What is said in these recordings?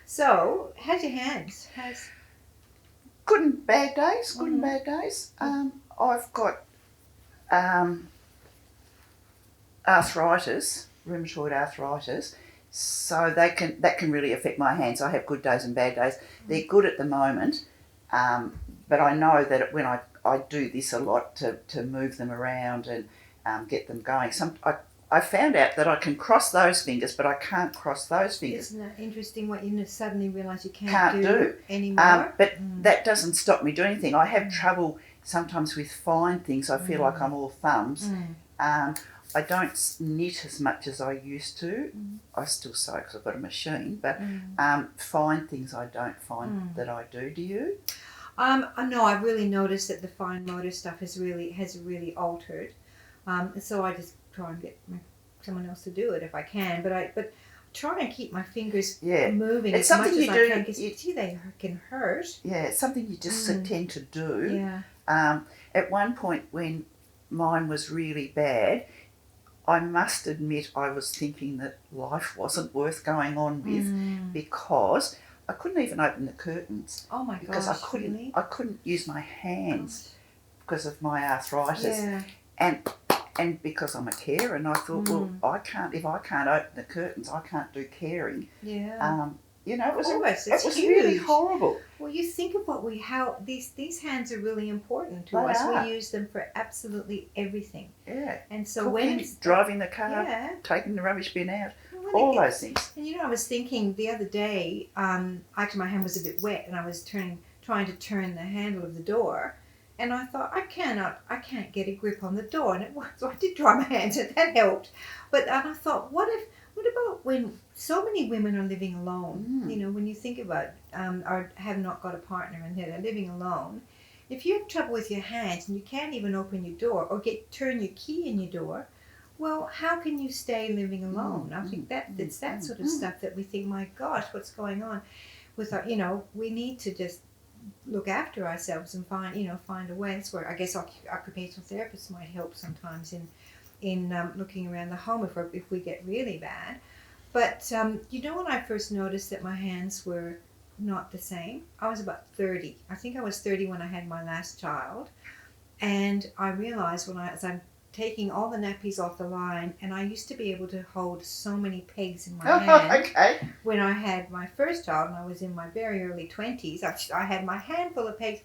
So, how's your hands? Good and bad days. Good and bad days. I've got arthritis, rheumatoid arthritis, so that can really affect my hands. I have good days and bad days. They're good at the moment, but I know that when I do this a lot to move them around and get them going. I found out that I can cross those fingers, but I can't cross those fingers. Isn't that interesting what you suddenly realise you Can't do anymore? But that doesn't stop me doing anything. I have trouble sometimes with fine things. I feel like I'm all thumbs. I don't knit as much as I used to. I still sew because I've got a machine, but fine things I don't find that I do. Do you? No, I've really noticed that the fine motor stuff has really altered. So I just try and get someone else to do it if I can. But try and keep my fingers moving it's as much something as you I do, can because they can hurt. Yeah, it's something you just tend to do. Yeah. At one point when mine was really bad, I must admit I was thinking that life wasn't worth going on with because I couldn't even open the curtains. Oh my because gosh, I couldn't use my hands because of my arthritis. Yeah. And because I'm a carer, and I thought, well, if I can't open the curtains, I can't do caring. Yeah. It was huge. really horrible. Well, you think of how these hands are really important to They us. are. We use them for absolutely everything. Yeah. And so Cooking, driving the car, taking the rubbish bin out, all those things. And I was thinking the other day, actually my hand was a bit wet, and I was trying to turn the handle of the door, and I thought I can't get a grip on the door, and so I did dry my hands, and that helped. But and I thought, what about when so many women are living alone? When you think about or have not got a partner and they're living alone, if you have trouble with your hands and you can't even open your door or turn your key in your door, well, how can you stay living alone? I think it's that sort of stuff that we think, my gosh, what's going on with our, we need to just look after ourselves and find a way. That's where I guess occupational therapists might help sometimes in looking around the home if we get really bad. But when I first noticed that my hands were not the same, I was about 30. I think I was 30 when I had my last child, and I realized as I'm taking all the nappies off the line, and I used to be able to hold so many pegs in my hand. Okay. When I had my first child and I was in my very early 20s, I had my hand full of pegs.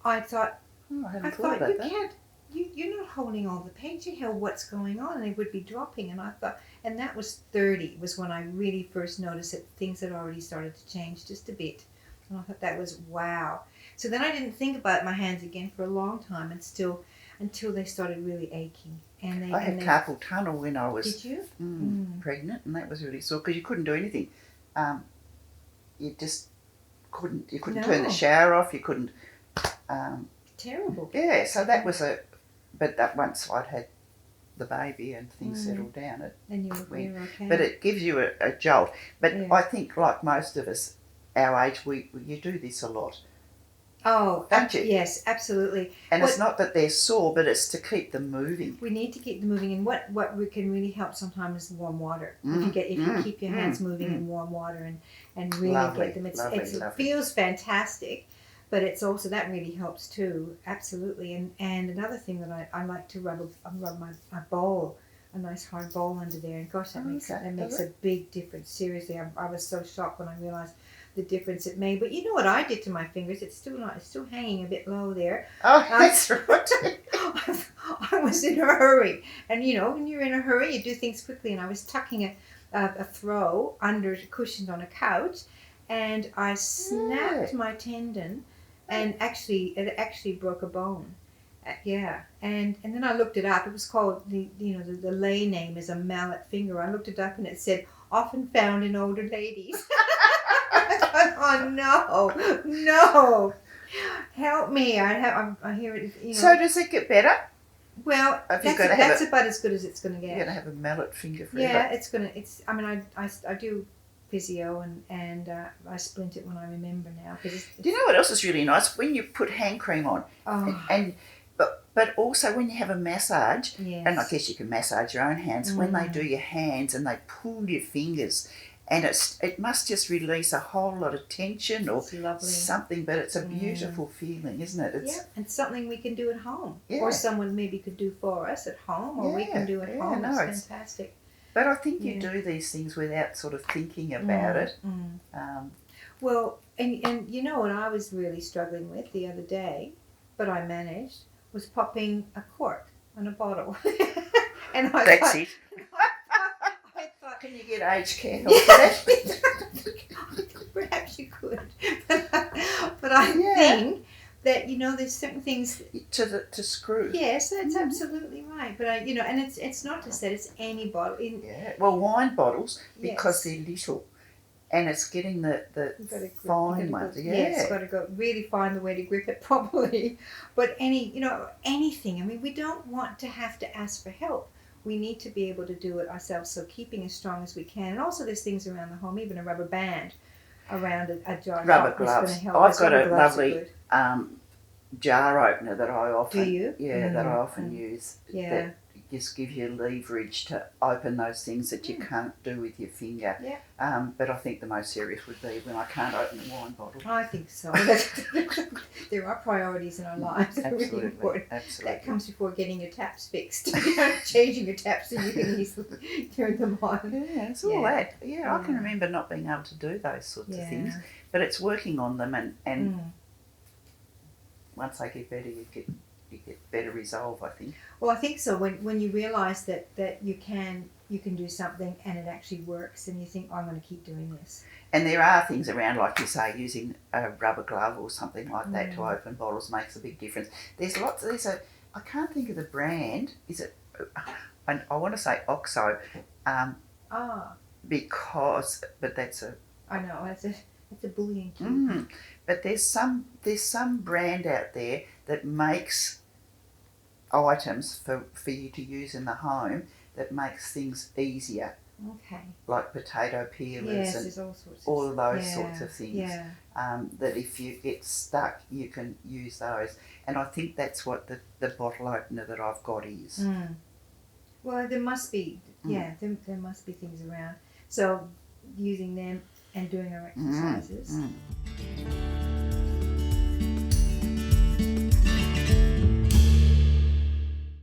I thought, you're not holding all the pegs, you held what's going on, and they would be dropping. And I thought, and that was 30 was when I really first noticed that things had already started to change just a bit. And I thought that was wow. So then I didn't think about my hands again for a long time, and still until they started really aching. I had carpal tunnel when I was pregnant, and that was really sore because you couldn't do anything. You just couldn't. You couldn't turn the shower off. You couldn't. Terrible. Yeah, so that was but that once I'd had the baby and things settled down, then you were okay. But it gives you a jolt. But I think, like most of us, our age, you do this a lot. Oh, don't you? Yes, absolutely. And it's not that they're sore, but it's to keep them moving. We need to keep them moving, and what can really help sometimes is warm water. If you keep your hands moving in warm water and really get them, it feels fantastic. But it's also, that really helps too, absolutely. And another thing that I like to rub my bowl, a nice hard bowl under there, and gosh, that makes a big difference. Seriously, I was so shocked when I realized the difference it made. But you know what I did to my fingers? It's still hanging a bit low there. Oh, that's right. I was in a hurry, and when you're in a hurry, you do things quickly. And I was tucking a throw under cushioned on a couch, and I snapped my tendon. And it actually broke a bone. And then I looked it up. It was called the lay name is a mallet finger. I looked it up and it said often found in older ladies. Oh no, help me! I hear it. So does it get better? Well, that's about as good as it's going to get. You're going to have a mallet finger forever. Yeah, I mean, I do physio and I splint it when I remember now. Do you know what else is really nice? When you put hand cream on, but also when you have a massage, and I guess you can massage your own hands, when they do your hands and they pull your fingers and it must just release a whole lot of tension or It's lovely. something. But it's a beautiful feeling, isn't it? It's, Yeah, and something we can do at home, Yeah. or someone maybe could do for us at home, or we can do at home. no, It's fantastic. But I think you Yeah. do these things without sort of thinking about it. Well, and you know what I was really struggling with the other day, but I managed, was popping a cork on a bottle. And I That's thought, it. I thought, Can you get aged care help for that? perhaps you could, but I Yeah. think that, you know, there's certain things. to screw. Yes, that's absolutely right. But and it's not just that; it's any bottle. Yeah. Well, wine bottles, because Yes. they're little, and it's getting the You've got to fine ones. Yes, got to go really find the way to grip it properly. But anything. I mean, we don't want to have to ask for help. We need to be able to do it ourselves. So keeping as strong as we can, and also there's things around the home, even a rubber band around a jar. Rubber top is gloves. gonna help I've us. got Rubber a gloves are lovely good. jar opener that I often. Do you? Yeah, that I often use. Yeah. That just give you leverage to open those things that you can't do with your finger. Yeah. But I think the most serious would be when I can't open a wine bottle. I think so. There are priorities in our lives that are really Absolutely. important. Absolutely. That comes before getting your taps fixed. Changing your taps so you can easily turn them on. Yeah, it's all Yeah. that. Yeah, I can remember not being able to do those sorts of things, but it's working on them, and once they get better, you get better resolve, I think. Well, I think so. When you realise that you can do something and it actually works, and you think, oh, I'm going to keep doing this. And there are things around, like you say, using a rubber glove or something like that to open bottles makes a big difference. There's lots. I can't think of the brand. Is it? I want to say Oxo, because, but that's a. I know it's a bullying cue. But there's some brand out there that makes items for you to use in the home that makes things easier, Okay. like potato peelers Yes, and there's all sorts. all of those sorts of things. Yeah. That if you get stuck, you can use those. And I think that's what the bottle opener that I've got is. Well, there must be. Yeah, there must be things around. So using them and doing our exercises.